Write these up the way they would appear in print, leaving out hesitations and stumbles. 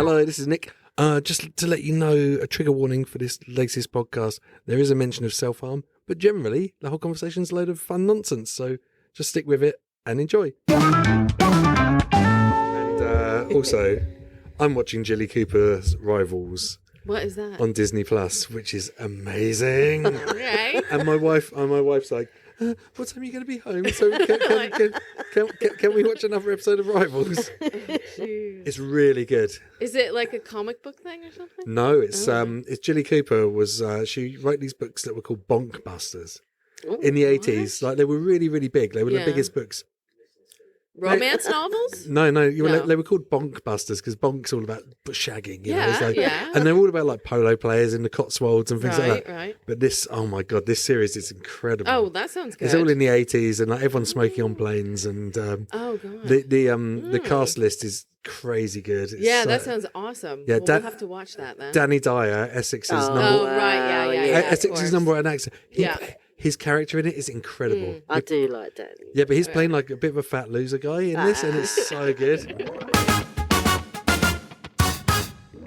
Hello, this is Nick. Just to let you know, a trigger warning for this latest podcast. There is a mention of self-harm, but generally, the whole conversation's a load of fun nonsense. So just stick with it and enjoy. And also, I'm watching Jilly Cooper's Rivals. What is that? On Disney Plus, which is amazing. Okay. And my wife's like, what time are you going to be home? So can we watch another episode of Rivals? It's really good. Is it like a comic book thing or something? No, it's Jilly Cooper she wrote these books that were called Bonk Busters in the 80s. Like they were really, really big. They were the biggest books. Romance novels? No. They were called Bonk Busters because Bonk's all about shagging. You know? It's like, yeah. And they're all about like polo players in the Cotswolds and things like that. Right. But this, oh my God, this series is incredible. Oh, that sounds good. It's all in the 80s and like everyone's smoking on planes and oh God. The cast list is crazy good. It's, that sounds awesome. Yeah, we'll have to watch that then. Danny Dyer, Essex's number. Oh, right, yeah. Essex's number one actor. His character in it is incredible. I do like Danny. Yeah, but he's playing like a bit of a fat loser guy in this, and it's so good.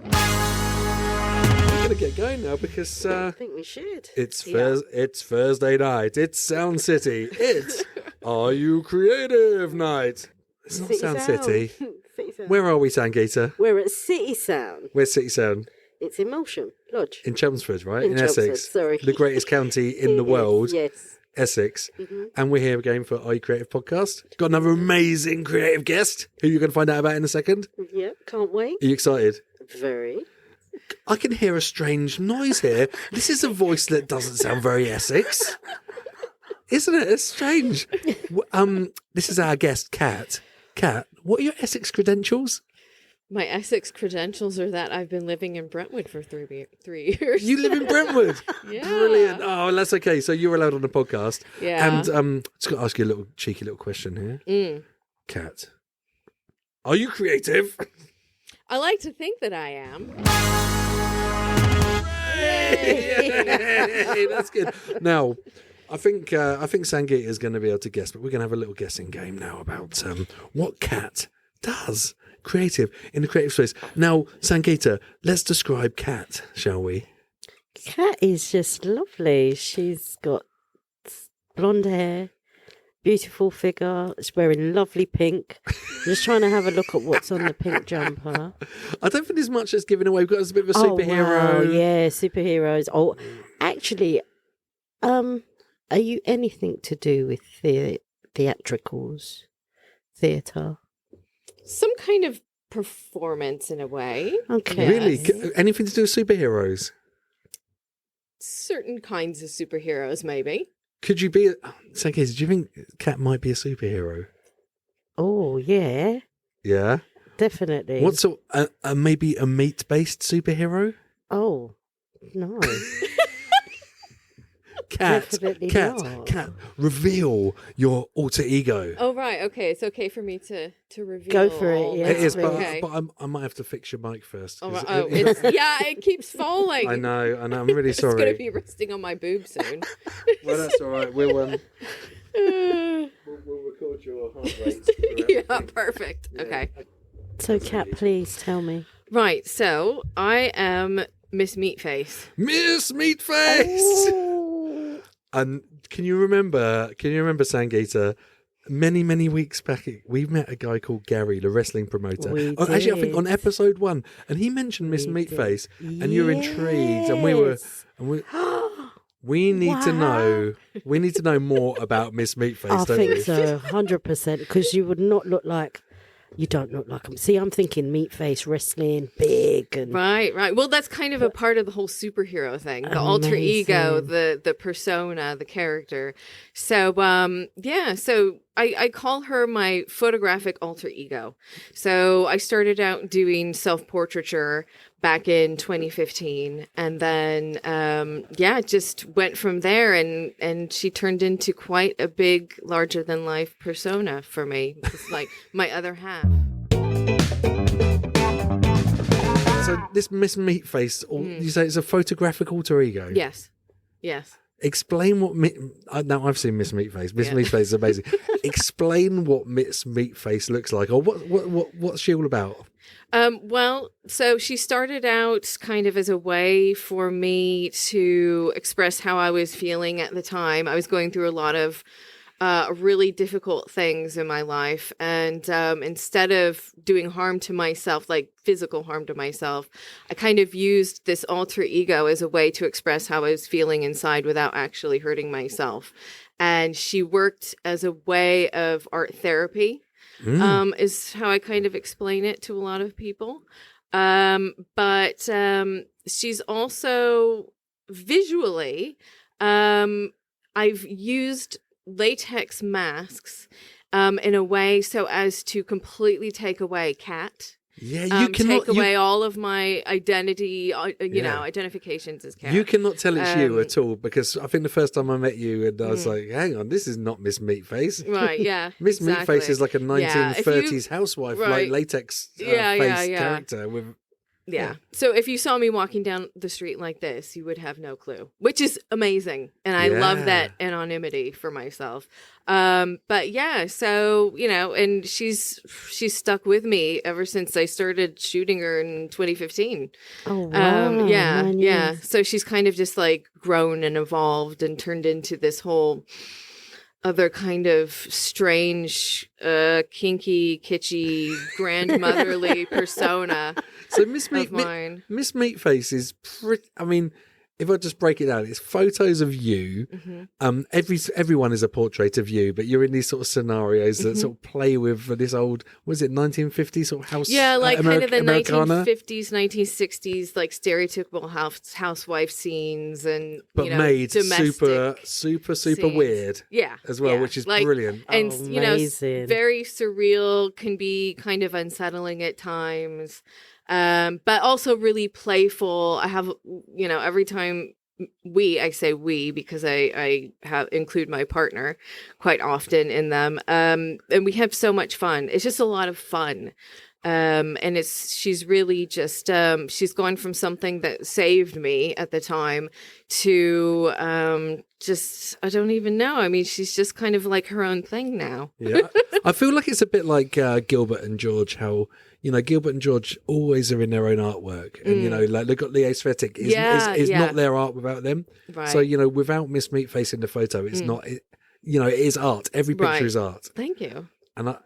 We're gonna get going now because I think we should. It's Thursday night. It's Sound City. It's Are You Creative Night. It's not Sound City. Where are we, Sangeeta? We're at City Sound. Where's City Sound? It's in Molsham Lodge. In Chelmsford, right? In Chelmsford, Essex. sorry. The greatest county in the world. Yes. Essex. Mm-hmm. And we're here again for Are You Creative Podcast. Got another amazing creative guest who you're going to find out about in a second. Yeah, can't wait. Are you excited? Very. I can hear a strange noise here. This is a voice that doesn't sound very Essex. Isn't it? It's strange. This is our guest, Kat. Kat, what are your Essex credentials? My Essex credentials are that I've been living in Brentwood for 3 years. You live in Brentwood? Yeah. Brilliant. Oh, that's okay. So you're allowed on the podcast. Yeah. And just got to ask you a cheeky little question here. Kat, are you creative? I like to think that I am. Hey, that's good. Now, I think Sangeeta is going to be able to guess, but we're going to have a little guessing game now about what Kat does creative in the creative space. Now, Sangeeta, let's describe Kat, shall we? Kat is just lovely. She's got blonde hair, beautiful figure. She's wearing lovely pink. I'm just trying to have a look at what's on the pink jumper. I don't think there's much that's given away. We've got a bit of a superhero. Oh, wow. Yeah, superheroes. Oh, actually, are you anything to do with theatricals, theatre? Some kind of performance in a way. Okay. Really? Anything to do with superheroes? Certain kinds of superheroes, maybe. Could you be... Sangeeta, do you think Kat might be a superhero? Oh, yeah. Yeah? Definitely. What sort... maybe a meat-based superhero? Oh, no. Kat, Definitely not. Kat, reveal your alter ego. Oh, right. Okay. It's okay for me to reveal. Go for it, all yeah. It that. is, but, Okay. but I might have to fix your mic first. Oh, 'cause it keeps falling. I know. I'm really It's sorry. going to be resting on my boob soon. Well, that's all right. We'll record your heart rate. Yeah, perfect. Yeah. Okay. So, Kat, please tell me. Right. So I am Miss Meatface. Miss Meatface! Oh. And can you remember, Sangeeta, many weeks back, we met a guy called Gary, the wrestling promoter. Actually, I think on episode 1, and he mentioned Miss Meatface, and you were intrigued, and we need to know. We need to know more about Miss Meatface. I don't think we? so, 100%, because you would not look like... You don't look like him. See, I'm thinking Meatface, wrestling, big. And Right. Well, that's kind of a part of the whole superhero thing. The alter ego, the persona, the character. So, so I call her my photographic alter ego. So I started out doing self-portraiture back in 2015, and then just went from there, and she turned into quite a big, larger than life persona for me. It's like my other half. So this Miss Meatface, you say it's a photographic alter ego? Yes. Explain what... Now, I've seen Miss Meatface. Miss Meatface is amazing. Explain what Miss Meatface looks like, or what's she all about? Well, so she started out kind of as a way for me to express how I was feeling at the time. I was going through a lot of really difficult things in my life. And instead of doing harm to myself, like physical harm to myself, I kind of used this alter ego as a way to express how I was feeling inside without actually hurting myself. And she worked as a way of art therapy, is how I kind of explain it to a lot of people. But she's also visually, I've used latex masks in a way so as to completely take away cat. Yeah, you cannot take away all of my identity, identifications as cat. You cannot tell it's you at all, because I think the first time I met you, and I was like, "Hang on, this is not Miss Meatface." Right? Yeah, Miss exactly. Meatface is like a 1930s housewife, like latex face character with. Yeah. So if you saw me walking down the street like this, you would have no clue, which is amazing. And I love that anonymity for myself. But yeah, so, and she's stuck with me ever since I started shooting her in 2015. Oh, wow. Yeah. So she's kind of just like grown and evolved and turned into this whole other kind of strange, kinky, kitschy, grandmotherly persona. So Miss Meatface is pretty. I mean, if I just break it down, it's photos of you. Everyone is a portrait of you, but you're in these sort of scenarios that sort of play with this old, was it 1950s sort of house? Yeah, like kind of the Americana? 1950s, 1960s, like stereotypical housewife scenes, and but made domestic super scenes. weird. Yeah, as well, which is brilliant. And amazing. Very surreal, can be kind of unsettling at times. But also really playful. I have, every time I say we because I include my partner quite often in them. And we have so much fun. It's just a lot of fun. And she's really just, she's gone from something that saved me at the time to, I don't even know. I mean, she's just kind of like her own thing now. Yeah. I feel like it's a bit like Gilbert and George, how, Gilbert and George always are in their own artwork. And, like, look at the aesthetic is not their art without them. Right. So, without Miss Meatface in the photo, it's not, it is art. Every picture is art. Thank you. And I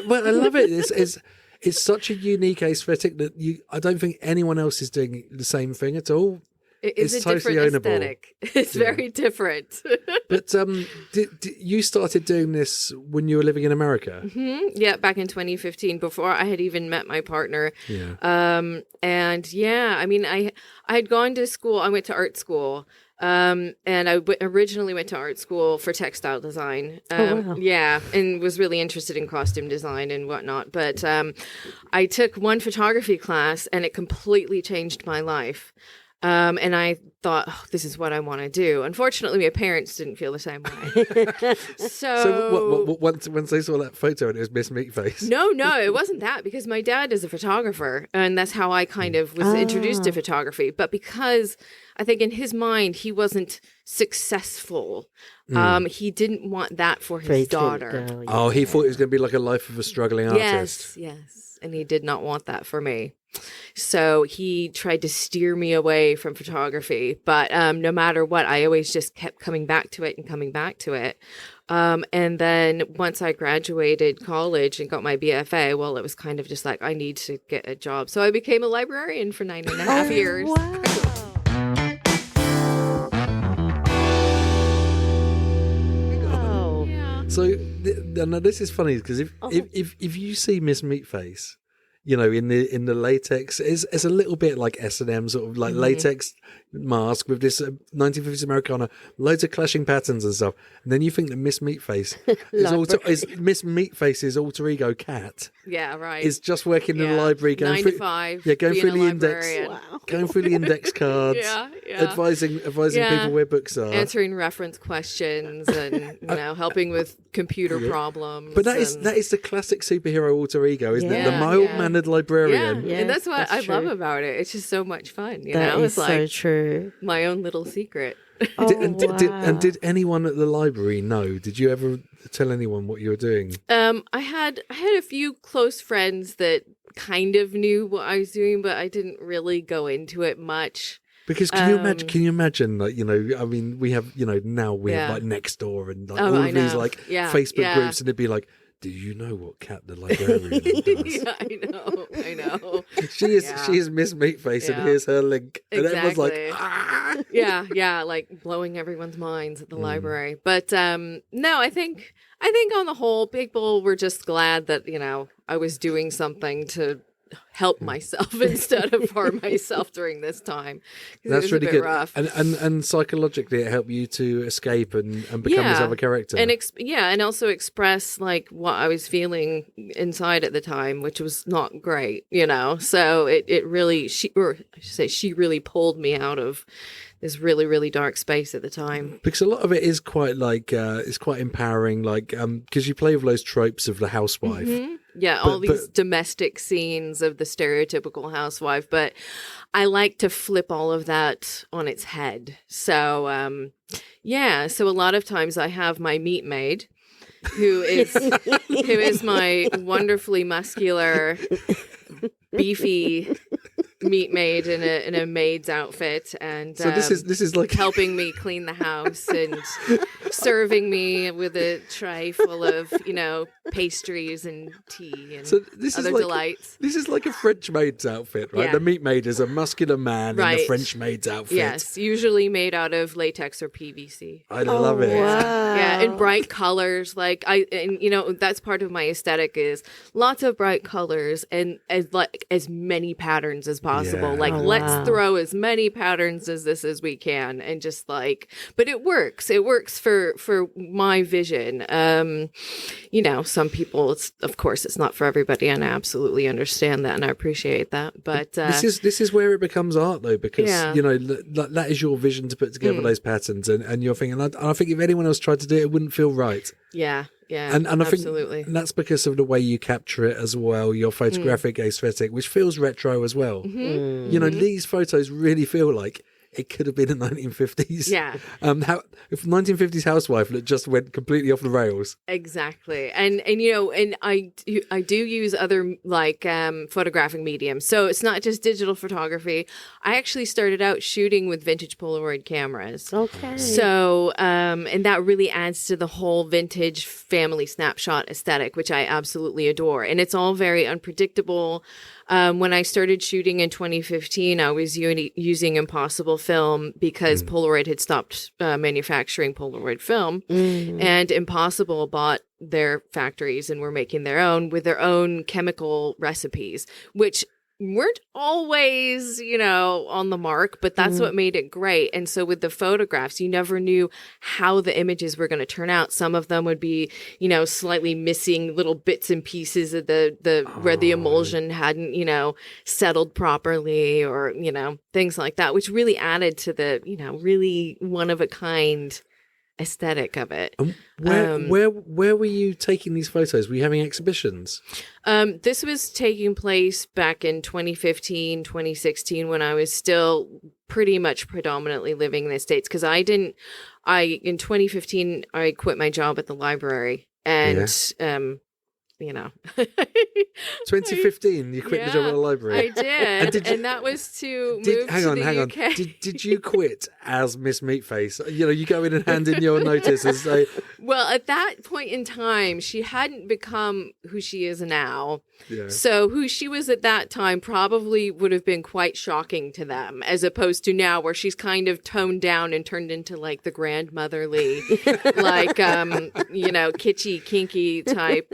love it. It's such a unique aesthetic that I don't think anyone else is doing the same thing at all. It's a totally different ownable. Aesthetic. It's very different. But you started doing this when you were living in America? Yeah, back in 2015, before I had even met my partner. Yeah. And yeah, I mean, I had gone to school. I went to art school. And I originally went to art school for textile design. Wow. Yeah, and was really interested in costume design and whatnot. But I took one photography class, and it completely changed my life. And I thought, this is what I want to do. Unfortunately, my parents didn't feel the same way. So once they saw that photo and it was Miss Meatface? No, it wasn't that, because my dad is a photographer, and that's how I kind of was introduced to photography. But because I think in his mind, he wasn't successful. He didn't want that for his daughter. He thought it was going to be like a life of a struggling artist. Yes. And he did not want that for me. So he tried to steer me away from photography. But no matter what, I always just kept coming back to it. And then once I graduated college and got my BFA, well, it was kind of just like, I need to get a job. So I became a librarian for 9.5 years. Wow. So now this is funny, because if you see Miss Meatface, in the latex, it's a little bit like S&M, sort of like latex mask with this 1950s Americana, loads of clashing patterns and stuff. And then you think that Miss Meatface is Miss Meatface's alter ego Cat. Yeah, right. Is just working in the library, going 9 through, to 5, going through the librarian. going through the index cards, advising people where books are, answering reference questions, and helping with computer problems. But that is the classic superhero alter ego, isn't it? The mild-mannered librarian. Yeah, and that's what I love about it. It's just so much fun. That is it's like so true. my own little secret. Did anyone at the library know? Did you ever tell anyone what you were doing? I had a few close friends that kind of knew what I was doing, but I didn't really go into it much. Because can you imagine, like, you know, I mean, we have, you know, now we have like Nextdoor and like all of these like Facebook groups, and it'd be like, do you know what Cat the librarian does? Yeah, I know. She is Miss Meatface, and here's her link. And everyone's like, ah! Yeah, like blowing everyone's minds at the library. But no, I think on the whole, people were just glad that, you know, I was doing something to help myself instead of harm myself during this time. That's really good. Rough. And psychologically, it helped you to escape and become this other character. And also express like what I was feeling inside at the time, which was not great, you know. So it really, she really pulled me out of this really, really dark space at the time. Because a lot of it is quite like it's quite empowering, like because you play with those tropes of the housewife. Mm-hmm. Yeah, all these domestic scenes of the stereotypical housewife, but I like to flip all of that on its head. So, so a lot of times I have my meat maid, who is my wonderfully muscular, beefy meat maid in a maid's outfit, and so this is like helping me clean the house and serving me with a tray full of, you know, pastries and tea and other delights. This is like a French maid's outfit, right? Yeah. The meat maid is a muscular man in a French maid's outfit. Yes, usually made out of latex or PVC. I love it. Wow. Yeah, in bright colors. Like you know, that's part of my aesthetic is lots of bright colors and as many patterns as possible. Yeah. Like let's throw as many patterns as we can, and just like, but it works. It works for my vision. You know, some people, of course it's not for everybody, and I absolutely understand that and I appreciate that. But this is where it becomes art, though, because you know that is your vision to put together those patterns, and you're thinking, and I think if anyone else tried to do it, it wouldn't feel right. Yeah, and I absolutely. think that's because of the way you capture it as well, your photographic aesthetic, which feels retro as well. You know, these photos really feel like it could have been in the 1950s. Yeah. If 1950s housewife that just went completely off the rails. Exactly. And you know, and I do use other like photographic mediums. So it's not just digital photography. I actually started out shooting with vintage Polaroid cameras. Okay. So and that really adds to the whole vintage family snapshot aesthetic, which I absolutely adore. And it's all very unpredictable. When I started shooting in 2015, I was using Impossible film because Polaroid had stopped manufacturing Polaroid film, and Impossible bought their factories and were making their own with their own chemical recipes, which weren't always, you know, on the mark, but that's what made it great. And so with the photographs, you never knew how the images were going to turn out. Some of them would be, you know, slightly missing little bits and pieces of where the emulsion hadn't, you know, settled properly, or, you know, things like that, which really added to the, you know, really one of a kind aesthetic of it. Where were you taking these photos? Were you having exhibitions? This was taking place back in 2015, 2016, when I was still pretty much predominantly living in the States. Because in 2015, I quit my job at the library, and you know. 2015, you quit the job at the library. I did, and that was to move to the UK. Did you quit as Miss Meatface? You know, you go in and hand in your notice and say... Well, at that point in time, she hadn't become who she is now. Yeah. So who she was at that time probably would have been quite shocking to them, as opposed to now where she's kind of toned down and turned into like the grandmotherly, like, you know, kitschy, kinky type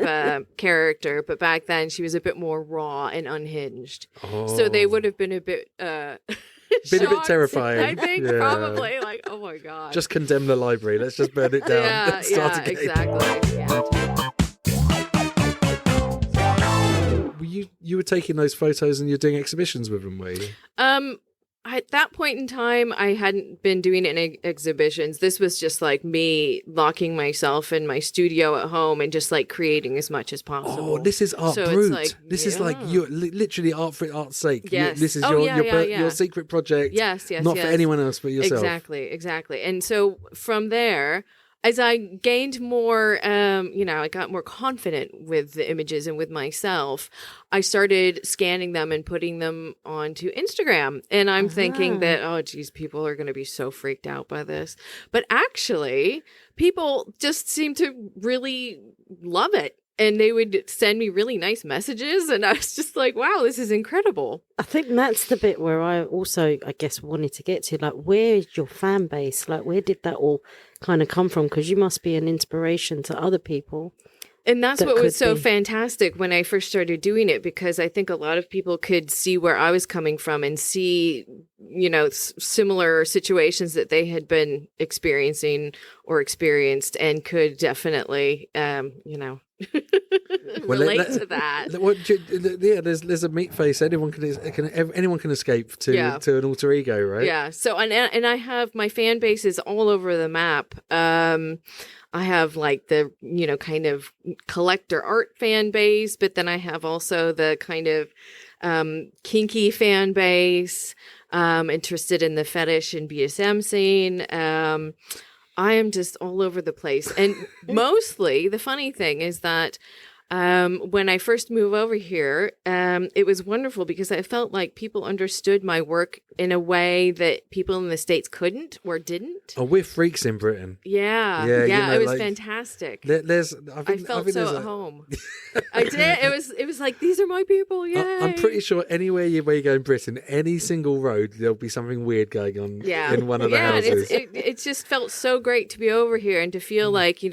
character. But back then she was a bit more raw and unhinged. So they would have been a bit... been a bit terrifying. I think probably like, oh my God. Just condemn the library. Let's just burn it down. Yeah, Start again. exactly. Yeah. You were taking those photos and you're doing exhibitions with them, were you? at that point in time, I hadn't been doing any exhibitions. This was just like me locking myself in my studio at home and just like creating as much as possible. Oh, this is art So brut. it's like, This is like you're literally art for art's sake. Yes. This is Oh, your secret project. Yes, yes, Not yes. for anyone else but yourself. Exactly. And so from there, as I gained more, I got more confident with the images and with myself, I started scanning them and putting them onto Instagram. And I'm thinking that, oh, geez, people are going to be so freaked out by this. But actually, people just seem to really love it. And they would send me really nice messages. And I was just like, wow, this is incredible. I think that's the bit where I also, I guess, wanted to get to. Like, where is your fan base? Like, where did that all kind of come from? Because you must be an inspiration to other people. And that's That what was could so be. fantastic when I first started doing it, because I think a lot of people could see where I was coming from and see, similar situations that they had been experiencing or experienced, and could definitely, relate to that. There's a Meatface. Anyone can escape to an alter ego, right? Yeah. So and I have my fan bases all over the map. I have like the kind of collector art fan base, but then I have also the kind of kinky fan base, interested in the fetish and BSM scene. I am just all over the place. And mostly the funny thing is that when I first moved over here, it was wonderful because I felt like people understood my work in a way that people in the States couldn't or didn't. Oh, we're freaks in Britain. Yeah, it was fantastic. I felt so at home. I did. It was like, these are my people. Yay. I'm pretty sure where you go in Britain, any single road, there'll be something weird going on in one of the houses. It just felt so great to be over here and to feel like,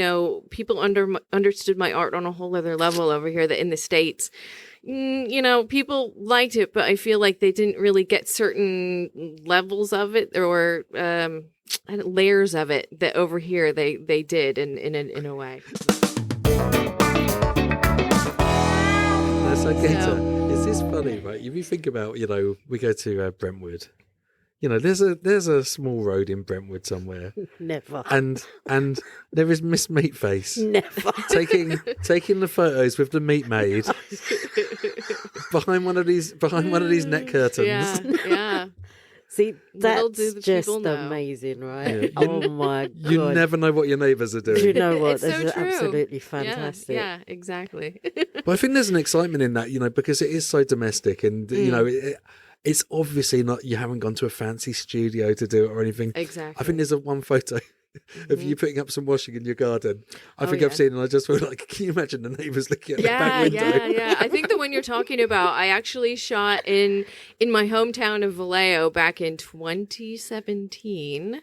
people understood my art on a whole other level over here, that in the States, people liked it, but I feel like they didn't really get certain levels of it or layers of it that over here they did in a way. That's okay. Is this funny, right? If you think about, we go to Brentwood. There's a small road in Brentwood somewhere. Never. And there is Miss Meatface. Never. taking the photos with the meat maid behind one of these net curtains. Yeah. See, Little do that's the just people know. amazing, right? Yeah. Oh my God. You never know what your neighbours are doing. You know what? It's so That's true. absolutely fantastic. Yeah, exactly. But I think there's an excitement in that, because it is so domestic, and it's obviously not. You haven't gone to a fancy studio to do it or anything. Exactly. I think there's one photo of you putting up some washing in your garden. I've seen, and I just feel like, can you imagine the neighbours looking at the back window? Yeah. I think the one you're talking about, I actually shot in my hometown of Vallejo back in 2017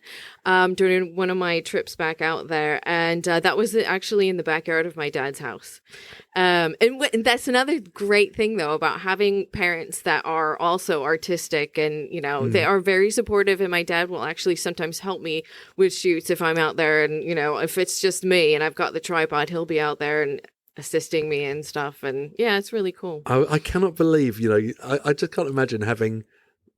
during one of my trips back out there, and that was actually in the backyard of my dad's house. And that's another great thing though about having parents that are also artistic, and they are very supportive, and my dad will actually sometimes help me with shoots if I'm out there, and if it's just me and I've got the tripod, he'll be out there and assisting me and stuff, and yeah, it's really cool. I cannot believe, I just can't imagine having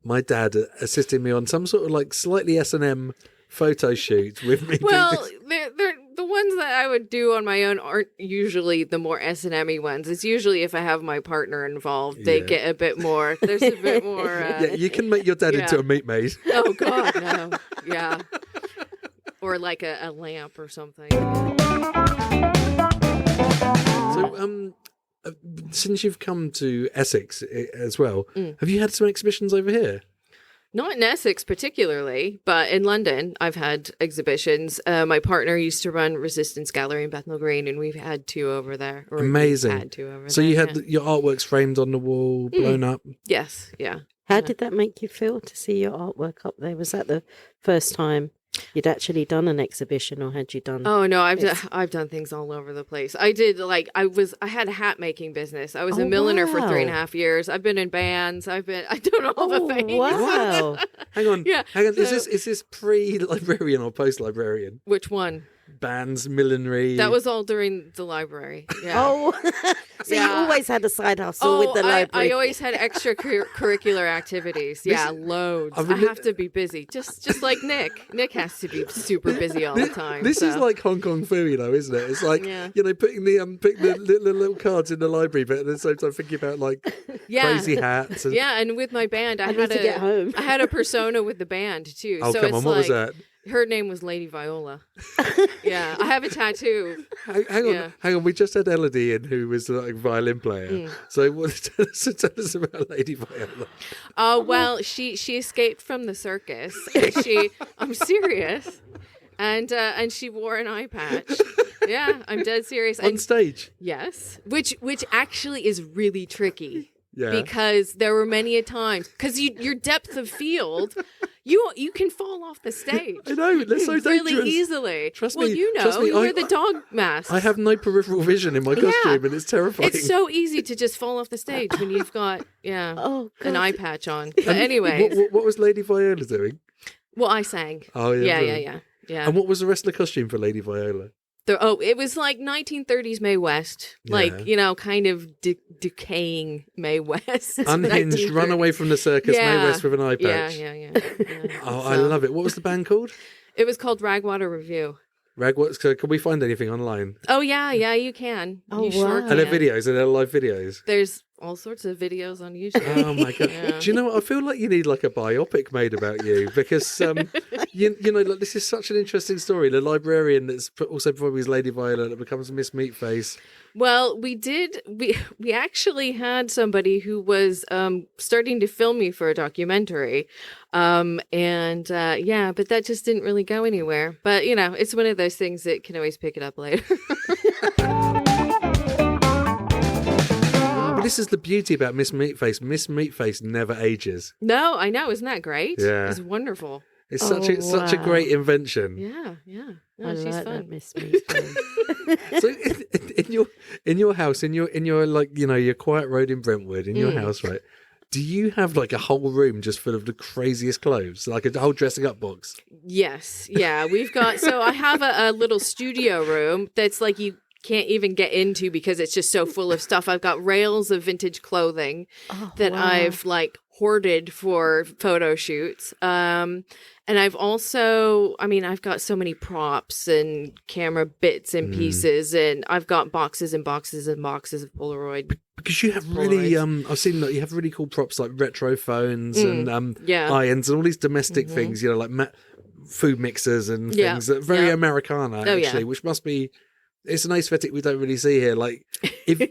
my dad assisting me on some sort of like slightly S&M photo shoot with me. Well, they're the ones that I would do on my own aren't usually the more S&M-y ones. It's usually if I have my partner involved, they get a bit more. There's a bit more. Yeah, you can make your dad into a meat maid. Oh God, no. Yeah. Or like a lamp or something. So, since you've come to Essex as well, have you had some exhibitions over here? Not in Essex particularly, but in London, I've had exhibitions. My partner used to run Resistance Gallery in Bethnal Green, and we've had two over there. Amazing. Had two over so there, you had your artworks framed on the wall, blown up? Yes, yeah. How did that make you feel to see your artwork up there? Was that the first time you'd actually done an exhibition, or had you done? Oh no, I've done things all over the place. I did I had a hat making business. I was a milliner for 3.5 years. I've been in bands. I've done all the things. Wow. Hang on. Yeah. Hang on. Is this pre-librarian or post-librarian? Which one? Bands, millinery. That was all during the library. Yeah. Oh. So you always had a side hustle with the library. I always had extracurricular activities. Yeah, loads. I have to be busy, just like Nick. Nick has to be super busy all the time. This is like Hong Kong Fooey, though, isn't it? It's like putting the little cards in the library, but at the same time thinking about like crazy hats. And with my band, I had a persona with the band too. Oh, so come on! What was that? Her name was Lady Viola. Yeah, I have a tattoo. Hang on. We just had Elodie in, who was like a violin player. So tell us about Lady Viola. Well, she escaped from the circus. I'm serious. And she wore an eye patch. Yeah, I'm dead serious. On stage? Yes. Which actually is really tricky. Yeah. Because there were many a times, because your depth of field, you can fall off the stage. I know, that's so dangerous. Really easily. Trust me. You wear the dog mask. I have no peripheral vision in my costume, and it's terrifying. It's so easy to just fall off the stage when you've got an eye patch on. But anyway, what was Lady Viola doing? Well, I sang. Oh yeah, yeah. And what was the rest of the costume for Lady Viola? It was like 1930s Mae West, kind of decaying Mae West. Unhinged, run away from the circus, Mae West with an eye patch. Yeah. Oh, I love it. What was the band called? It was called Ragwater Review. So can we find anything online? Oh, yeah, you can. Oh, you sure wow. can. Are there videos? Are there live videos? There's all sorts of videos on YouTube. Oh, my God. Yeah. Do you know what? I feel like you need like a biopic made about you because, like, this is such an interesting story. The librarian that's also probably is Lady Viola that becomes Miss Meatface. Well, we actually had somebody who was starting to film me for a documentary. But that just didn't really go anywhere. But, it's one of those things that can always pick it up later. But this is the beauty about Miss Meatface. Miss Meatface never ages. No, I know. Isn't that great? Yeah. It's wonderful. It's such a great invention. Yeah. No, I she's like fun. that, Miss Meatface. So in your house, in your like your quiet road in Brentwood, in your house, right? Do you have like a whole room just full of the craziest clothes, like a whole dressing up box? Yes. Yeah. We've got. So I have a little studio room that's like you can't even get into because it's just so full of stuff. I've got rails of vintage clothing that I've like hoarded for photo shoots. And I've also, I've got so many props and camera bits and pieces, and I've got boxes and boxes and boxes of Polaroid. Because you have really, I've seen that you have really cool props like retro phones and irons and all these domestic things, like food mixers and things that are very Americana, actually, which must be, it's an aesthetic we don't really see here. Like, if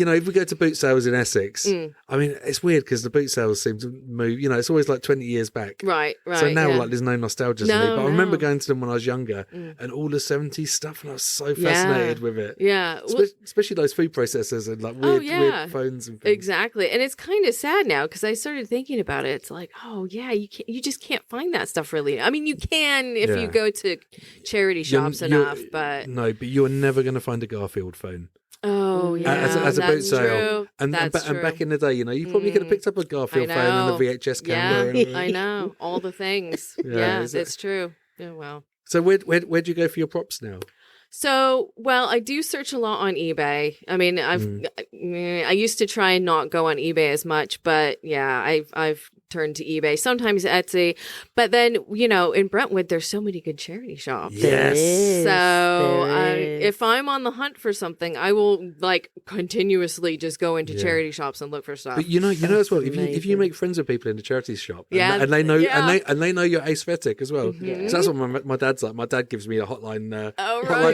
if we go to boot sales in Essex, it's weird because the boot sales seem to move, it's always like 20 years back. Right. So now, like, there's no nostalgia to me. But I remember going to them when I was younger and all the 70s stuff, and I was so fascinated with it. Yeah. Especially those food processors and like weird phones and things. Exactly. And it's kind of sad now because I started thinking about it. It's like, you just can't find that stuff really. You can if you go to charity shops enough, but... No, but you're never going to find a Garfield phone. Oh, yeah. As a boot sale. True. And back in the day, you probably could have picked up a Garfield phone and a VHS camera. Yeah, I know. All the things. Yeah, it's true. Yeah, well. So where'd you go for your props now? So, I do search a lot on eBay. I used to try and not go on eBay as much, but I've turned to eBay, sometimes Etsy. But then, in Brentwood, there's so many good charity shops. Yes. So if I'm on the hunt for something, I will like continuously just go into charity shops and look for stuff. But you know as well, if you make friends with people in the charity shop, and they know and they know you're aesthetic as well. So that's what my dad's like. My dad gives me a hotline.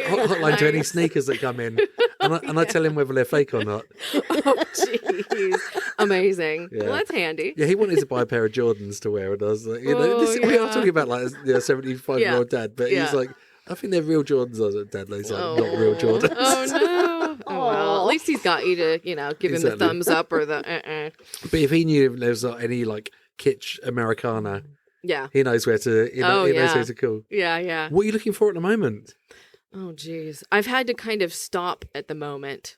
Hotline to any sneakers that come in, and I tell him whether they're fake or not. Oh, jeez. Amazing. Yeah. Well, that's handy. Yeah, he wanted to buy a pair of Jordans to wear, and I was like, we are talking about like a 75-year-old dad, but he's like, I think they're real Jordans. I was like, Dad, he's like, not real Jordans. Oh, no. Oh, well, at least he's got you to, give him the thumbs up or the But if he knew if there was any like kitsch Americana, he knows where to, he knows where to call. Yeah. What are you looking for at the moment? Oh, geez. I've had to kind of stop at the moment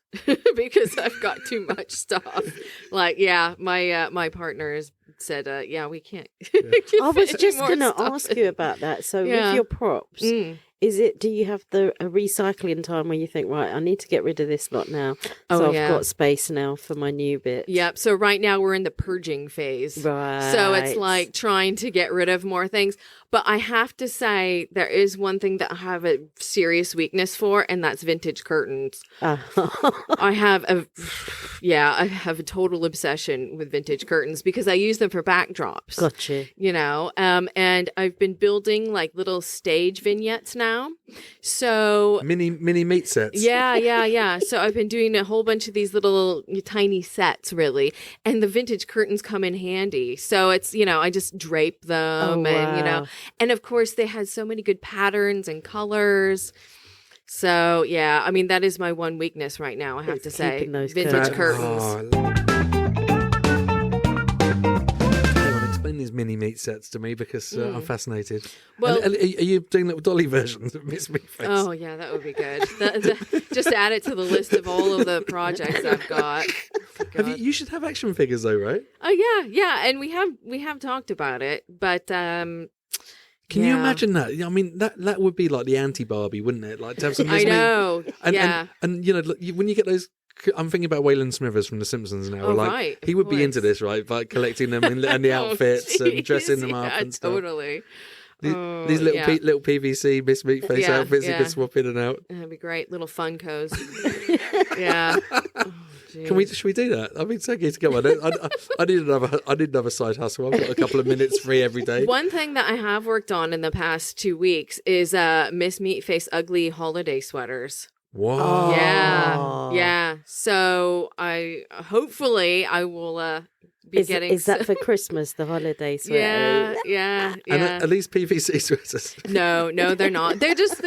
because I've got too much stuff. Like, my partner has said, we can't. I was just going to ask you about that. So with your props, Do you have a recycling time where you think, right, I need to get rid of this lot now? So I've got space now for my new bit. Yep. So right now we're in the purging phase. Right. So it's like trying to get rid of more things. But I have to say there is one thing that I have a serious weakness for, and that's vintage curtains. I have a total obsession with vintage curtains because I use them for backdrops. Gotcha. You know, and I've been building like little stage vignettes now. So mini meat sets. Yeah. So I've been doing a whole bunch of these little tiny sets, really, and the vintage curtains come in handy. So it's, you know, I just drape them, and you know, and of course they had so many good patterns and colors. So yeah, I mean that is my one weakness right now. I have to say, vintage curtains. Explain these mini meat sets to me because I'm fascinated. Well, and are you doing little dolly versions of Miss Meatface? Oh yeah, that would be good. Just add it to the list of all of the projects I've got. You should have action figures though, right? Oh yeah, and we have talked about it, but can you imagine that? I mean, that would be like the anti-Barbie, wouldn't it? Like to have some. I know. And you know, when you get those. I'm thinking about Waylon Smithers from The Simpsons now. Oh, right. He would be into this, right? Like collecting them and the outfits and dressing them up and stuff. Totally. These little PVC Miss Meatface outfits you can swap in and out. That'd be great. Little Funkos. Yeah. Should we do that? I mean, Sangeeta, come on. I need another side hustle. I've got a couple of minutes free every day. One thing that I have worked on in the past 2 weeks is Miss Meatface ugly holiday sweaters. Wow. Yeah. So hopefully I will be getting. Is that for Christmas? The holiday sweater? Yeah. And are these PVC sweaters? No, they're not. They're just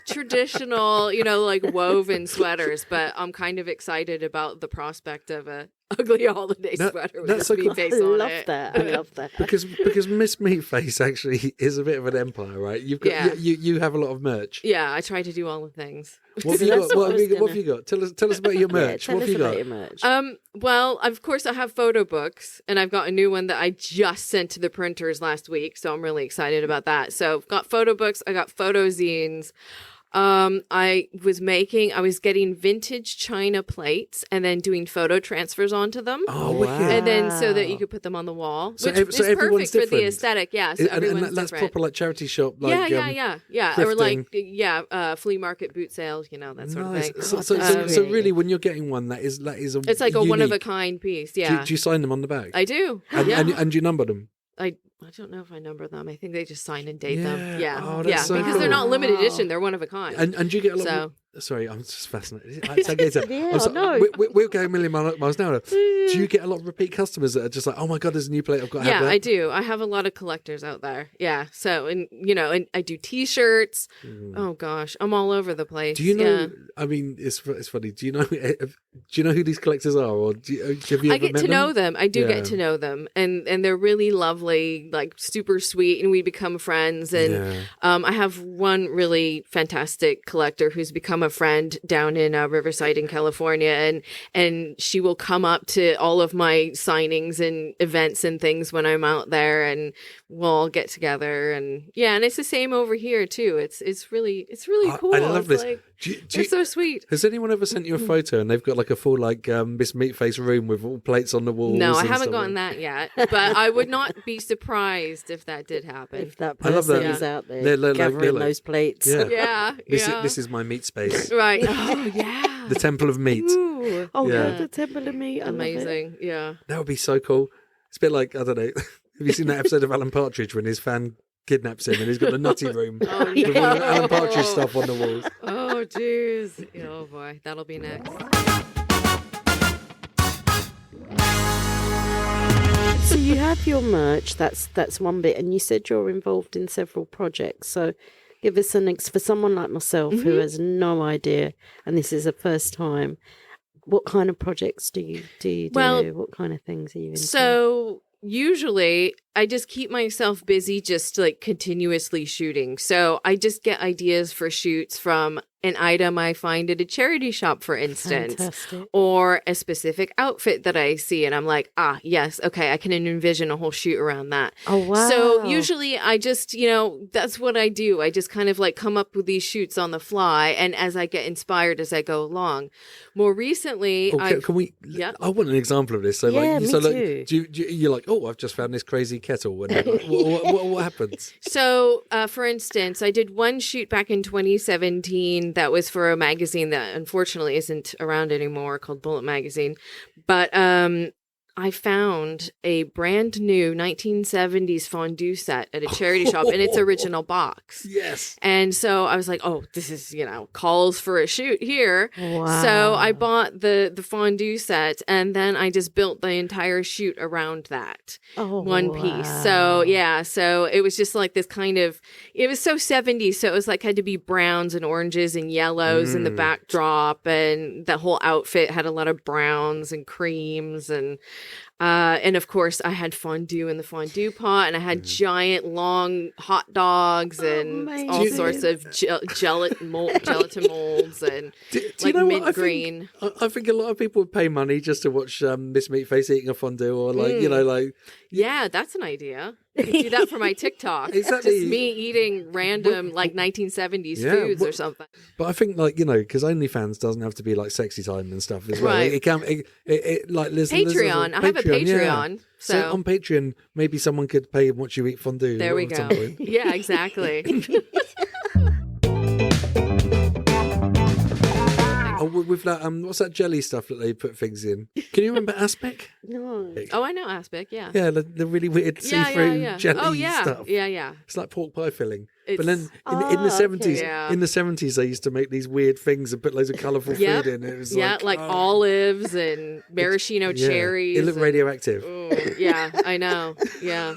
traditional, you know, like woven sweaters. But I'm kind of excited about the prospect of a ugly holiday sweater with Miss Meatface on it. I love that. Because Miss Meatface actually is a bit of an empire, right? You've got you have a lot of merch. Yeah, I try to do all the things. What have you got? What have you got? Tell us about your merch. Tell what us have you about got? your merch. Well, of course I have photo books, and I've got a new one that I just sent to the printers last week, so I'm really excited about that. So I've got photo books, I got photo zines. I was getting vintage china plates and then doing photo transfers onto them. Oh, wicked. And then so that you could put them on the wall, which is everyone's perfect for the different. aesthetic. Yeah, so everyone's and that's different. proper like charity shop. Like, yeah. Or like flea market boot sales, you know, that sort of thing. So really, when you're getting one, that is it's like a one of a kind piece. Yeah. Do you sign them on the back? I do. And you number them? I don't know if I number them. I think they just sign and date them. Yeah. Oh, that's so because cool. they're not limited edition. They're one of a kind. And do you get a lot of... Sorry, I'm just fascinated. No. We'll go a million miles an hour. Do you get a lot of repeat customers that are just like, oh my God, there's a new plate, I've got to have that? Yeah, I do. I have a lot of collectors out there. Yeah. So, and I do T-shirts. Oh gosh, I'm all over the place. Do you know, I mean, it's funny. Do you know who these collectors are? Or have you ever I get met to know them. I do get to know them. And they're really lovely, like super sweet. And we become friends. And I have one really fantastic collector who's become a friend down in Riverside in California, and she will come up to all of my signings and events and things when I'm out there, and we'll all get together, and it's the same over here too. It's really cool. I love this. Like, they're so sweet. Has anyone ever sent you a photo and they've got like a full Miss Meatface room with all plates on the walls? No, I haven't gotten that yet, but I would not be surprised if that did happen. If that person is out there gathering those plates. Yeah. This is my meat space. Right. Oh, yeah. The Temple of Meat. Ooh. Oh, yeah. The Temple of Meat. Amazing. Yeah. That would be so cool. It's a bit like, I don't know, have you seen that episode of Alan Partridge when his fan kidnaps him and he's got the nutty room with all the Alan Partridge stuff on the walls? Oh, jeez. Oh, boy. That'll be next. So you have your merch, that's one bit, and you said you're involved in several projects. So give us for someone like myself who has no idea, and this is the first time, what kind of projects do you do? Well, what kind of things are you into? So usually I just keep myself busy, just like continuously shooting. So I just get ideas for shoots from an item I find at a charity shop, for instance, Fantastic. or a specific outfit that I see. And I'm like, yes, okay, I can envision a whole shoot around that. Oh, wow. So usually I just, that's what I do. I just kind of like come up with these shoots on the fly. And as I get inspired as I go along. More recently, can we? Yeah. I want an example of this. So, Yeah, like, me so like, too. you're like, oh, I've just found this crazy kettle. Whatever. what happens? So, for instance, I did one shoot back in 2017 that was for a magazine that unfortunately isn't around anymore, called Bullet Magazine. But I found a brand new 1970s fondue set at a charity shop in its original box. Yes. And so I was like, oh, this is, calls for a shoot here. Wow. So I bought the fondue set, and then I just built the entire shoot around that one piece. So, yeah. So it was just like this kind of, it was so 70s. So it was like had to be browns and oranges and yellows in the backdrop. And the whole outfit had a lot of browns and creams and of course, I had fondue in the fondue pot, and I had giant, long hot dogs and all sorts of gelatin molds and mint green. I think a lot of people would pay money just to watch Miss Meatface eating a fondue, or like Yeah, that's an idea. I could do that for my TikTok. Exactly. Just me eating random 1970s foods or something. But I think because OnlyFans doesn't have to be like sexy time and stuff as well. Right. It can like Patreon. I have a Patreon. Yeah. So on Patreon, maybe someone could pay and watch you eat fondue. There we go. Yeah, exactly. Oh, with that, what's that jelly stuff that they put things in? Can you remember aspic? No. Oh, I know aspic. Yeah. Yeah, the really weird see-through jelly stuff. Yeah. It's like pork pie filling. It's... But then in the 70s, Yeah. in the 70s, they used to make these weird things and put loads of colourful food in. It was like olives and maraschino cherries. It looked radioactive. Yeah, I know. Yeah.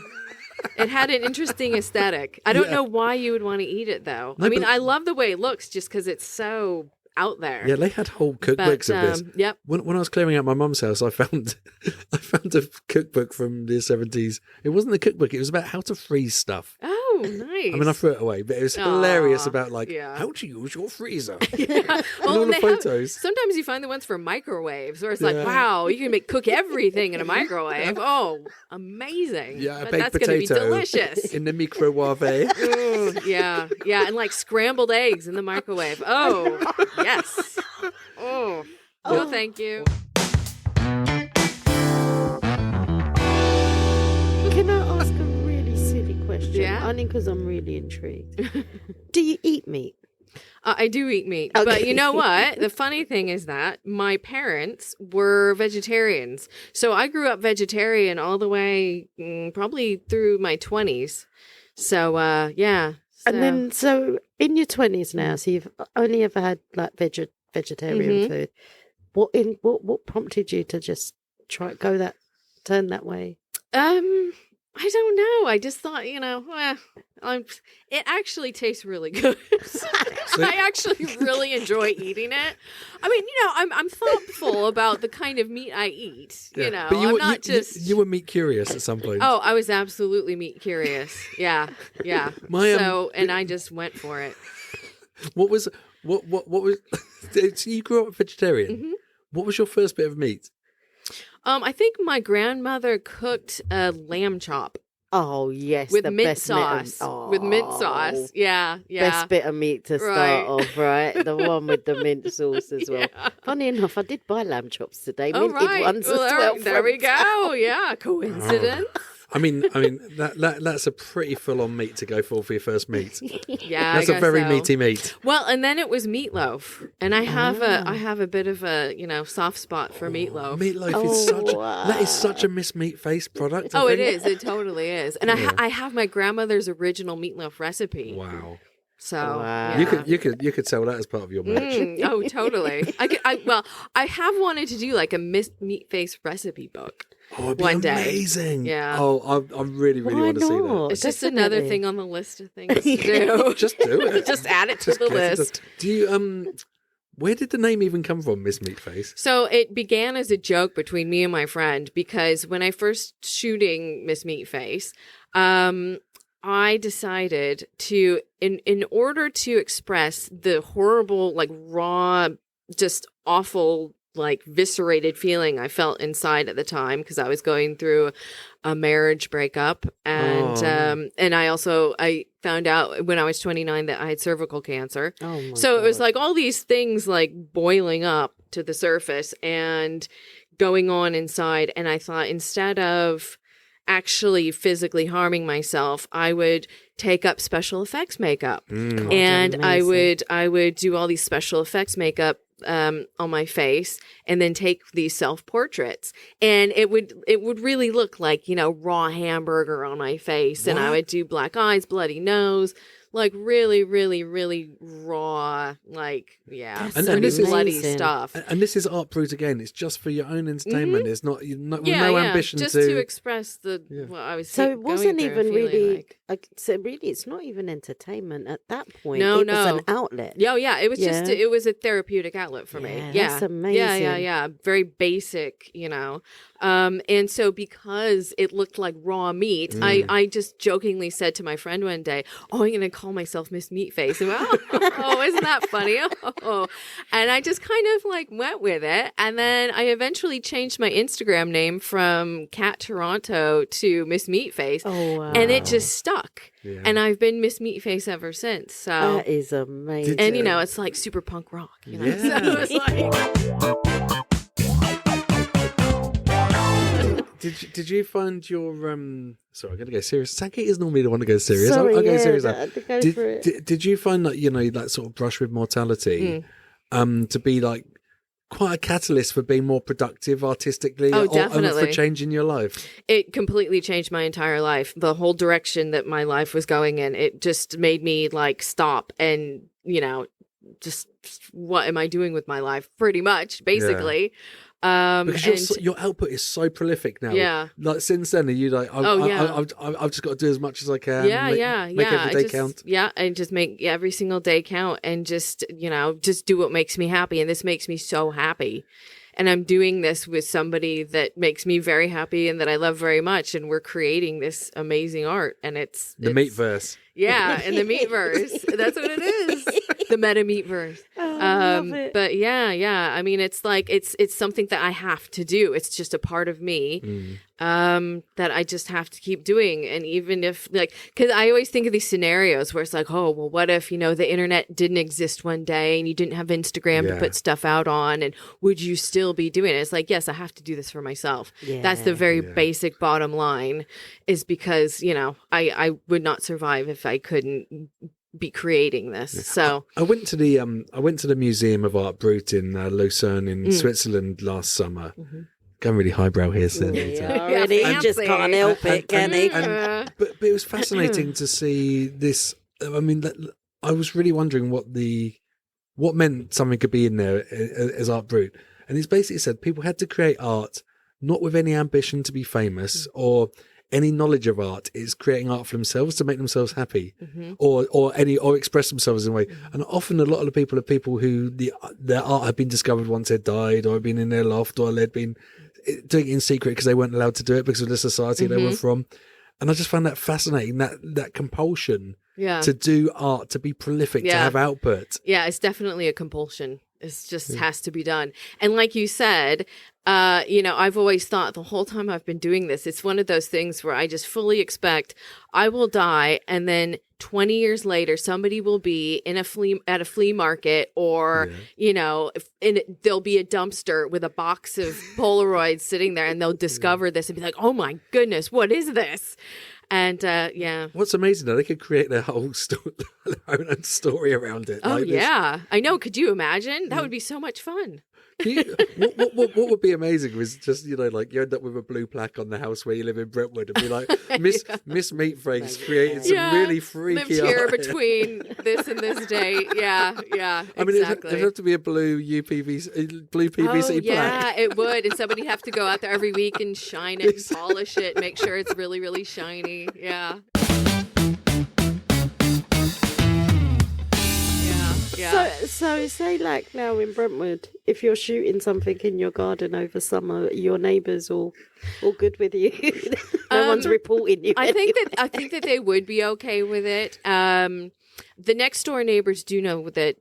It had an interesting aesthetic. I don't know why you would want to eat it, though. No, I love the way it looks just because it's so out there. Yeah, they had whole cookbooks of this. Yep. When I was clearing out my mum's house, I found a cookbook from the 70s. It wasn't a cookbook. It was about how to freeze stuff. Oh, nice. I mean, I threw it away, but it was hilarious about how to use your freezer. Yeah. And all the photos. Sometimes you find the ones for microwaves where it's like, wow, you can cook everything in a microwave. Oh, amazing. Yeah, that's going to be delicious. In the microwave. Ooh, yeah, and like scrambled eggs in the microwave. Oh, yes. Oh, no, thank you. Can I ask a really silly question? Yeah. Only because I'm really intrigued. Do you eat meat? I do eat meat, Okay. but you know what? The funny thing is that my parents were vegetarians. So I grew up vegetarian all the way probably through my 20s. So, yeah. And then, so in your 20s now, so you've only ever had like vegetarian food. What prompted you to just turn that way? I don't know. I just thought, it actually tastes really good. I actually really enjoy eating it. I mean, I'm thoughtful about the kind of meat I eat. Yeah. But I'm not just. You were meat curious at some point. Oh, I was absolutely meat curious. Yeah. And I just went for it. What was? So you grew up vegetarian. Mm-hmm. What was your first bit of meat? I think my grandmother cooked a lamb chop. Oh yes, with the mint best sauce. With mint sauce, yeah. Best bit of meat to start off, right? The one with the mint sauce as well. Yeah. Funny enough, I did buy lamb chops today. Oh, Minted right. ones as well. There we go. Yeah, coincidence. I mean, that's a pretty full-on meat to go for your first meat. Yeah, that's I a guess very so. meaty meat. Well, and then it was meatloaf, and I have a bit of a soft spot for meatloaf. Meatloaf is such a Miss Meatface product. It is. It totally is. And I have my grandmother's original meatloaf recipe. Wow. So Wow. yeah. you could sell that as part of your merch. Oh, totally. I have wanted to do like a Miss Meatface recipe book. Oh, it'd be one day. amazing. Yeah. Oh, I really want to see that. It's just another thing on the list of things to do. Just do it. Just add it to the list. Do you Where did the name even come from, Miss Meatface? So it began as a joke between me and my friend, because when I first shooting Miss Meatface, I decided to, in order to express the horrible, like raw, just awful, like viscerated feeling I felt inside at the time, because I was going through a marriage breakup, and I found out when I was 29 that I had cervical cancer. Oh my so God. it was like all these things like boiling up to the surface and going on inside, and I thought, instead of actually physically harming myself, I would take up special effects makeup. God, And amazing. I would do all these special effects makeup on my face, and then take these self-portraits, and it would really look like, you know, raw hamburger on my face. And I What? would do black eyes, bloody nose, like really, really, really raw, like, yeah, That's And this is- bloody amazing. stuff. And this is Art Brut again. It's just for your own entertainment. It's not, with no ambition just to... to express what I was So it going wasn't through, even feeling really. like. So really, it's not even entertainment at that point. No, it was no. an outlet. Yeah, it was just Yeah. it was a therapeutic outlet for me. Yeah, Yeah, that's amazing. Yeah. Very basic, you know. And so because it looked like raw meat, I just jokingly said to my friend one day, "Oh, I'm going to call myself Miss Meatface." And oh, isn't that funny? Oh, and I just kind of like went with it, and then I eventually changed my Instagram name from Cat Toronto to Miss Meatface, Oh wow. and it just stuck. Yeah. And I've been Miss Meatface ever since. So. That is amazing. And you know, it's like super punk rock. You know? Yeah. So it's like, Did you find your sorry, I'm gonna go serious. Sankey is normally the one to go serious. Sorry, I'll go yeah, serious now. go for it. Did you find that, you know, that sort of brush with mortality to be like quite a catalyst for being more productive artistically? Oh, or definitely. for changing your life? it completely changed my entire life. The whole direction that my life was going in, it just made me like stop and, you know, just what am I doing with my life? Pretty much, basically. Because your output is so prolific now. Yeah. Like since then, are you like, I've just got to do as much as I can. Make every day count. Yeah, and just make every single day count, and just, you know, just do what makes me happy. And this makes me so happy. And I'm doing this with somebody that makes me very happy and that I love very much. And we're creating this amazing art. And it's The Meatverse. Yeah, in the Meatverse. That's what it is. The meta Meatverse. Oh, I love it. But yeah. I mean, it's like it's something that I have to do. It's just a part of me that I just have to keep doing. And even if, like, because I always think of these scenarios where it's like, oh, well, what if, you know, the internet didn't exist one day and you didn't have Instagram to put stuff out on, and would you still be doing it? It's like, yes, I have to do this for myself. That's the very basic bottom line, is because, you know, I would not survive if I couldn't be creating this. So I went to the Museum of Art Brut in Lucerne in Switzerland last summer. Going really highbrow here, Sandy. Yeah, already. He just fancy. can't help it, can he? But it was fascinating to see this. I mean, I was really wondering what meant something could be in there as Art Brut. And it's basically said people had to create art not with any ambition to be famous or any knowledge of art. It's creating art for themselves to make themselves happy, or express themselves in a way. And often a lot of the people are people who their art had been discovered once they'd died, or had been in their loft, or they'd been doing it in secret because they weren't allowed to do it because of the society they were from. And I just found that fascinating, that compulsion to do art, to be prolific, to have output. Yeah, it's definitely a compulsion. It just has to be done. And like you said, you know, I've always thought the whole time I've been doing this, it's one of those things where I just fully expect I will die, and then 20 years later, somebody will be at a flea market, or, you know, there'll be a dumpster with a box of Polaroids sitting there, and they'll discover this and be like, oh my goodness, what is this? And What's amazing though, they could create their whole their own story around it. Oh like this. yeah, I know. Could you imagine? That would be so much fun. What would be amazing was just, you know, like you end up with a blue plaque on the house where you live in Brentwood and be like, Miss Meatface created some really freaky lived here art. between this and this date. Yeah, I mean, exactly. it'd have to be a blue PVC plaque. Yeah, it would. And somebody have to go out there every week and shine it and polish it, make sure it's really, really shiny. Yeah. Yeah. Yeah. So say like now in Brentwood, if you're shooting something in your garden over summer, your neighbours all good with you. No one's reporting you. I think that they would be okay with it. The next door neighbors do know that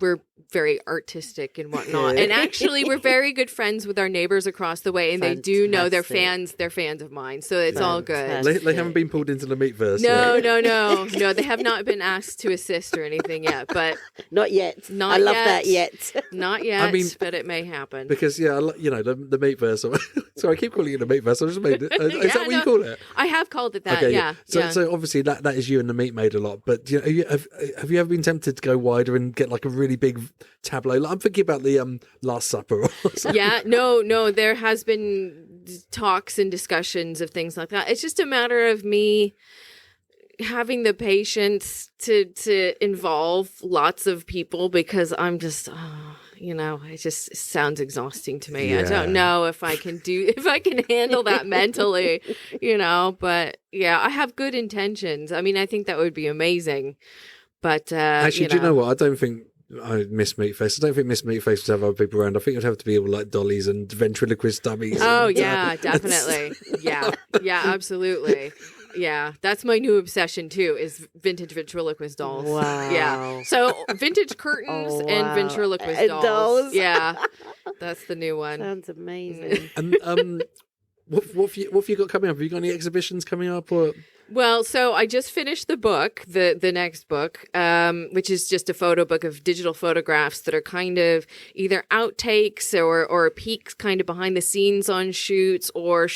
we're very artistic and whatnot, and actually we're very good friends with our neighbors across the way, and they do know they're fans. They're fans of mine, so it's all good. They haven't been pulled into the Meatverse. No. They have not been asked to assist or anything yet, but not yet. Not I love yet. that yet. Not yet. I mean, but it may happen because the Meatverse. Sorry, I keep calling it the Meatverse. I just made it. Is that what you call it? I have called it that. Okay, yeah. So obviously that is you and the Meat Maid a lot. But have you ever been tempted to go wider and get like a really big tableau? Like, I'm thinking about the Last Supper. Or something. Yeah. No. There has been talks and discussions of things like that. It's just a matter of me having the patience to involve lots of people, because I'm just it just sounds exhausting to me. Yeah. I don't know if I can handle that mentally, but yeah, I have good intentions. I mean, I think that would be amazing, but Actually, do you know what? I don't think Miss Meatface. I don't think Miss Meatface would have other people around. I think it'd have to be all like dollies and ventriloquist dummies. Oh yeah, definitely. Yeah, absolutely. Yeah, that's my new obsession too, is vintage ventriloquist dolls. Wow. Yeah. So vintage curtains and ventriloquist dolls. Yeah. That's the new one. Sounds amazing. And what have you got coming up? Have you got any exhibitions coming up? Or Well, so I just finished the book, the next book, which is just a photo book of digital photographs that are kind of either outtakes or peeks kind of behind the scenes on shoots or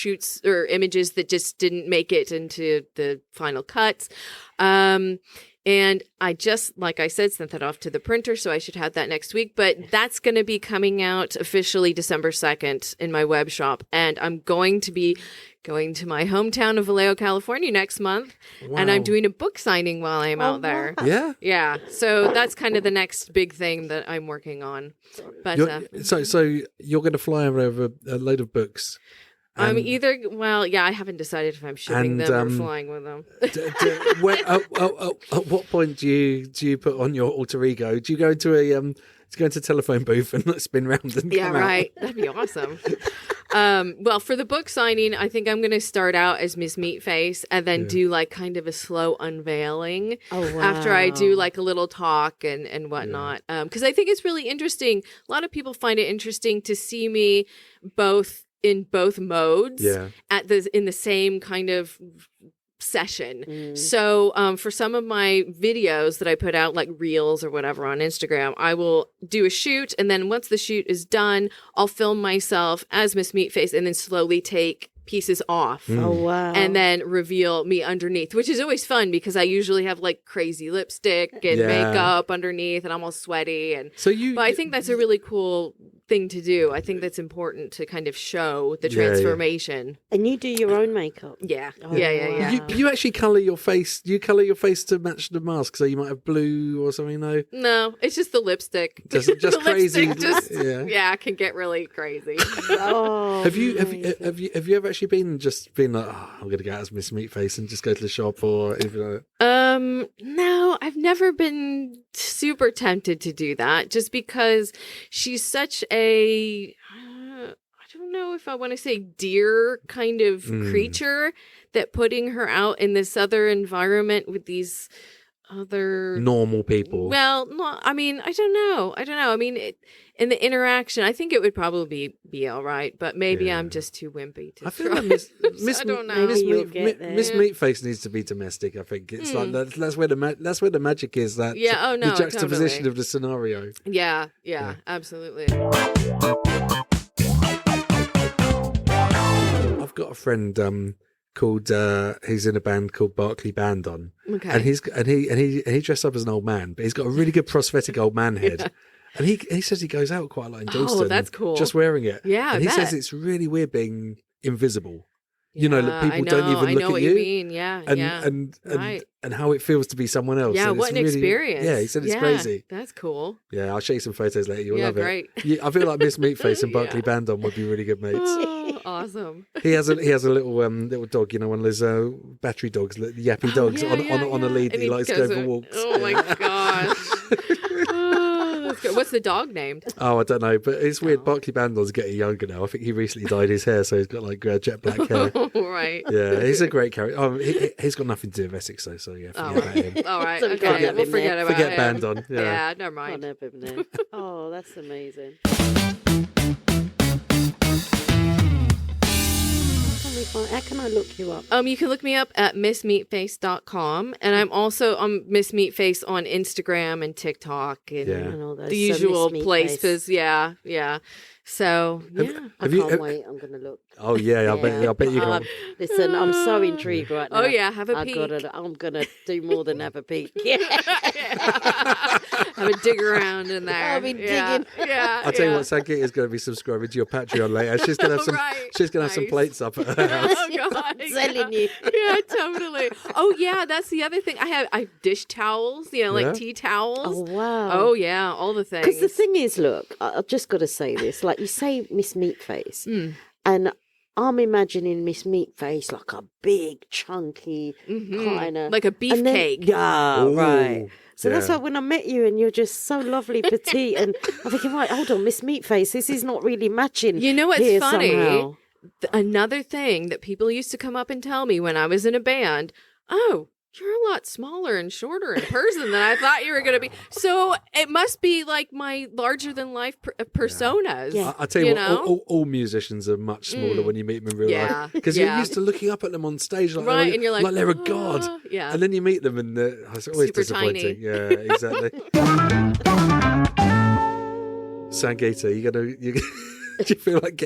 images that just didn't make it into the final cuts. And I just, like I said, sent that off to the printer, so I should have that next week. But that's going to be coming out officially December 2nd in my web shop. And I'm going to be going to my hometown of Vallejo, California next month. Wow. And I'm doing a book signing while I'm out there. Wow. yeah. Yeah. So that's kind of the next big thing that I'm working on. But So you're going to fly over a load of books. I'm and- I haven't decided if I'm shipping them or flying with them. At what point do you put on your alter ego? Do you go into a telephone booth and spin round and Yeah, come out? right. That'd be awesome. Well, for the book signing, I think I'm going to start out as Miss Meatface and then do like kind of a slow unveiling after I do like a little talk and whatnot. Because I think it's really interesting. A lot of people find it interesting to see me in both modes in the same kind of session. So for some of my videos that I put out, like reels or whatever on Instagram, I will do a shoot, and then once the shoot is done, I'll film myself as Miss Meatface and then slowly take pieces off. Oh wow. And then reveal me underneath, which is always fun because I usually have like crazy lipstick and makeup underneath and I'm all sweaty but I think that's a really cool thing to do. I think that's important to kind of show the transformation. And you do your own makeup? Yeah. Oh, Yeah. wow. You actually colour your face. Do you colour your face to match the mask? So you might have blue or something. No, it's just the lipstick. Just The crazy. lipstick yeah. it can get really crazy. Oh, Have you ever actually been like, I'm going to go out as Miss Meatface and just go to the shop or anything like that? No, I've never been super tempted to do that just because she's such I don't know if I want to say deer kind of creature, that putting her out in this other environment with these other normal people. Well, no, I mean, I don't know. I mean, in the interaction, I think it would probably be all right, but maybe I'm just too wimpy to I feel try. like Miss I don't know. Miss You'll get there. Meatface needs to be domestic. I think it's like that's where the magic is. That the juxtaposition totally. of the scenario. Yeah, absolutely. I've got a friend called he's in a band called Barclay Band on, Okay. and he dressed up as an old man, but he's got a really good prosthetic old man head. And he says he goes out quite a lot in Dalston. Oh, that's cool. Just wearing it. Yeah, and I he bet. says it's really weird being invisible. You know, that people I don't even I look know at what you mean. Yeah, and right. and how it feels to be someone else. Yeah, And what it's an really- experience. Yeah, he said it's Yeah, crazy. That's cool. Yeah, I'll show you some photos later. You'll Yeah, love great. it. Yeah, I feel like Miss Meatface and Yeah. Barclay Bandon would be really good mates. Oh, awesome. He has a little dog, you know, one of those battery dogs, the yappy dogs on a lead. And He likes to goes go for a- walks. Oh my gosh. What's the dog named? Oh, I don't know, but it's weird. Barclay Bandon's getting younger now. I think he recently dyed his hair, so he's got like jet black hair. Right. Yeah, he's a great character. Oh, he's got nothing to do with Essex, though, so yeah, forget about him. All right. So we can't Okay. have We'll him forget there. about Forget him. Bandon. Yeah. Yeah, never Can't mind. have him there. Oh, that's amazing. How can I look you up? You can look me up at missmeatface.com, and I'm also on Miss Meatface on Instagram and TikTok and Yeah. And all those. the So usual Miss Meatface. places. Yeah. So yeah. I can't wait. I'm going to look. Oh yeah, I bet you can. Listen, I'm so intrigued right now. Oh yeah, have a peek. I'm gonna do more than have a peek. Yeah. Have a dig around in there. I'll be digging. Yeah. I'll tell you what, Sangeeta's going to be subscribing to your Patreon later. She's going to have some. Right. She's going to have some Nice. plates up at her house. Oh god. I'm telling you. Yeah, totally. Oh yeah, that's the other thing. I have dish towels, like Yeah. tea towels. Oh wow. Oh yeah, all the things. Because the thing is, look, I've just got to say this. Like you say, Miss Meatface, and I'm imagining Miss Meatface like a big, chunky kind of like a beefcake. Yeah, Ooh, right. So that's yeah. why when I met you and you're just so lovely, petite, and I'm thinking, right, hold on, Miss Meatface, this is not really matching. You know what's here funny? somehow. Another thing that people used to come up and tell me when I was in a band, oh, you're a lot smaller and shorter in person than I thought you were going to be. So it must be like my larger than life personas. Yeah. I tell you, know? what, all musicians are much smaller when you meet them in real Yeah. life because Yeah. you're used to looking up at them on stage, like, Right, and you're like they're a god, "Ah," yeah. and then you meet them and it's always Super disappointing. tiny. Yeah, exactly. Sangeeta, do you feel like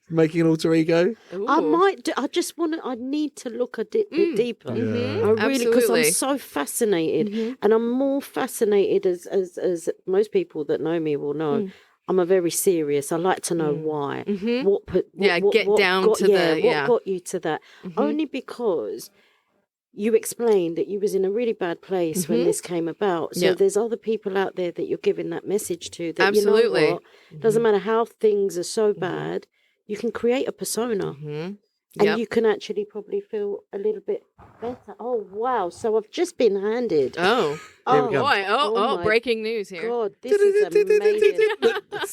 making an alter ego? I Ooh. might do, I need to look a bit deeper. Yeah. I really, because I'm Absolutely. so fascinated, and I'm more fascinated as most people that know me will know. I'm a very serious. I like to know why. What get down got, to the- what got you to that? Only because you explained that you was in a really bad place when this came about. So Yeah. there's other people out there that you're giving that message to. That Absolutely. You know what? Doesn't matter how things are so bad, you can create a persona. And Yep. you can actually probably feel a little bit better. Oh, wow. So I've just been handed. Oh. Here we go. Boy. Oh, my breaking news here. God, this is amazing.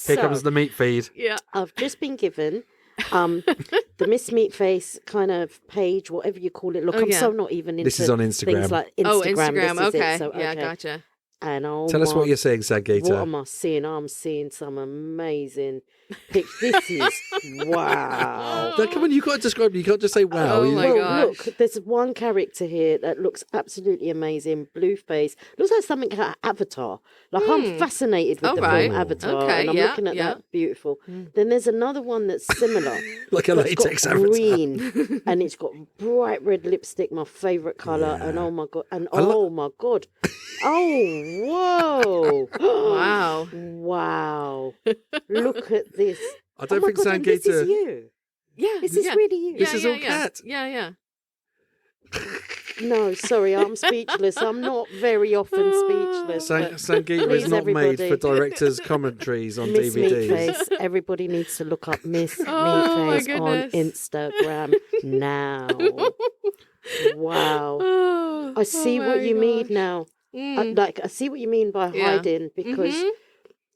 Here comes the meat feed. Yeah. I've just been given the Miss Meatface kind of page, whatever you call it. Look, Oh, I'm yeah. so not even into This is on Instagram. things like Oh, Instagram. Instagram. This is Okay. it. So, Yeah, okay. gotcha. And Tell us what my- you're saying, What Sangeeta. am I seeing? I'm seeing some amazing pictures. This is wow. No, come on, you've got to describe it. You can't just say wow. Oh, You- my Well, gosh. look, there's one character here that looks absolutely amazing. Blue face. Looks like something like Avatar. Like I'm fascinated with Oh, the right. film Avatar. Okay, and I'm yeah, looking at yeah. that beautiful. Then there's another one that's similar. like a but it's latex got avatar. green and it's got bright red lipstick, my favourite colour. And oh my god, and oh my god. Oh whoa. Wow. Wow. Look at this. I don't oh my think god, and this is Sangeeta. you. Yeah. This is yeah. really you. This is all yeah. cat. Yeah. No, sorry, I'm speechless. I'm not very often speechless. but Sangeeta please, is not made everybody. for directors' commentaries on Miss DVDs. Meatface, everybody needs to look up Miss Oh, my Meatface on goodness. Instagram now. Wow. Oh, I see oh what my you mean gosh. now. Mm. I see what you mean by Yeah. hiding because Mhm.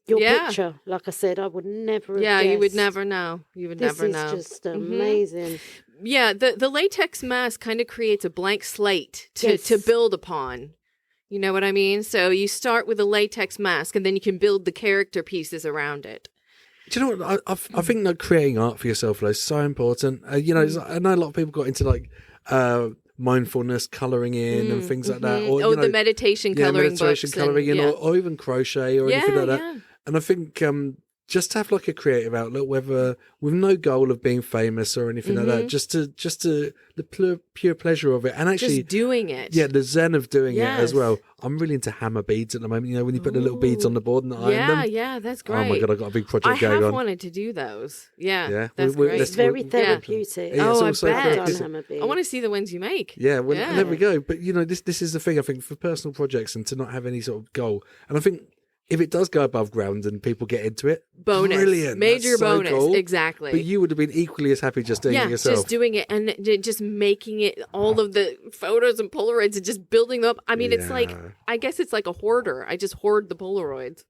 your Yeah. picture, like I said, I would never have Yeah, you would guessed. never know. You would This never is know. just amazing. Yeah, the latex mask kind of creates a blank slate to Yes. build upon. You know what I mean? So you start with a latex mask, and then you can build the character pieces around it. Do you know what? I think that creating art for yourself is so important. I know a lot of people got into like mindfulness, colouring in, and things like that. Or, The meditation coloring meditation, books. colouring in, yeah. or even crochet or anything like that. Yeah. And I think just to have like a creative outlet, whether with no goal of being famous or anything like that, just to the pure pleasure of it, and actually Just doing it. yeah, the zen of doing it as Yes. well. I'm really into hammer beads at the moment. You know, when you put the little beads on the board and iron them. Yeah, that's great. Oh my god, I've got a big I project going have on. wanted to do those. Yeah, Yeah, that's we- great. It's very Yeah. therapeutic. Yeah, it's Oh, I also bet. therapeutic. I want to see the ones you make. Yeah, well, Yeah. there we go. But this is the thing. I think for personal projects and to not have any sort of goal, and I think if it does go above ground and people get into it, bonus, brilliant. major That's so bonus, cool. exactly. But you would have been equally as happy just doing it yourself. Just doing it and just making it, all of the photos and Polaroids and just building them up. I mean, it's like, I guess it's like a hoarder. I just hoard the Polaroids.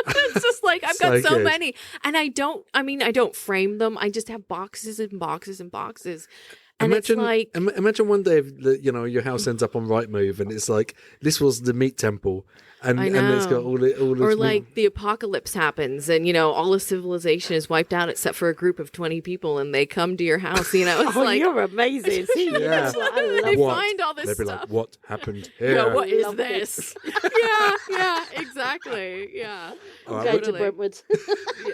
It's just like, I've got so many. And I don't frame them. I just have boxes and boxes and boxes. And imagine, it's like, imagine one day, if your house ends up on Rightmove, and it's like this was the meat temple, and it's got all or this like the apocalypse happens, and all of civilization is wiped out except for a group of 20 people, and they come to your house. It's like, you're amazing. See, Yeah. they find all this They'd be stuff. like, what happened here? Yeah, what is Love this? yeah, exactly. Yeah. All right, Go to Totally. Brentwood.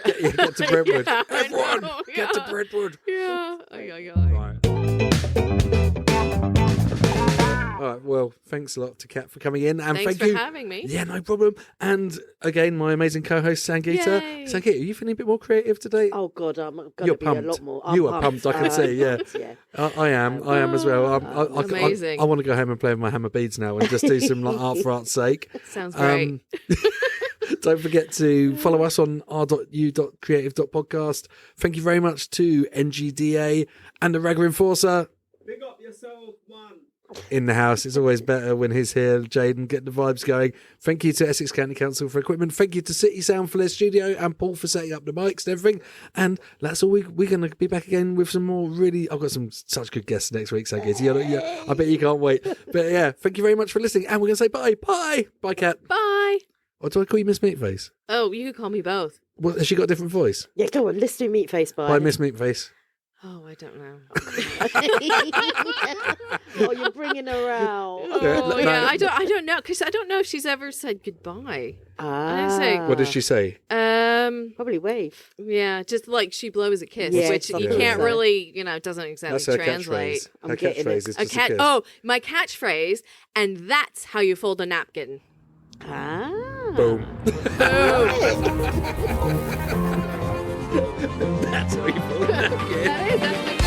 get to Brentwood. Yeah, I Everyone, know, get to Brentwood. Yeah. Right. All right. Well, thanks a lot to Kat for coming in, and Thanks thank for you. having me. Yeah, no problem. And again, my amazing co-host Sangeeta. Yay. Sangeeta, are you feeling a bit more creative today? Oh God, I'm going You're to be pumped. a lot more. You are pumped. I can see. Yeah. Yeah. I am as well. Amazing. I want to go home and play with my hammer beads now and just do some like art for art's sake. Sounds great. Don't forget to follow us on r.u.creative.podcast. Thank you very much to NGDA and the Ragga Enforcer. Big up yourself, man. In the house. It's always better when he's here, Jaden, getting the vibes going. Thank you to Essex County Council for equipment. Thank you to City Sound for their studio and Paul for setting up the mics and everything. And that's all. We're going to be back again with some more I've got some such good guests next week, Sangeeta. Yeah, I bet you can't wait. But yeah, thank you very much for listening. And we're going to say bye. Bye. Bye, Kat. Bye. Or do I call you Miss Meatface? Oh, you could call me both. What, has she got a different voice? Yeah, go on. Let's do Meatface. Bye, Miss Meatface. Oh, I don't know. Oh, you're bringing her out. Oh, yeah. I don't know, because I don't know if she's ever said goodbye. What does she say? Probably wave. Yeah, just like she blows a kiss, Yeah, which you something can't like that. really, doesn't exactly That's her translate. catchphrase. I'm Her getting catchphrase it. is A just a cat. kiss. Oh, my catchphrase, and that's how you fold a napkin. Ah. Boom. Boom. That's how you fold a napkin. That's my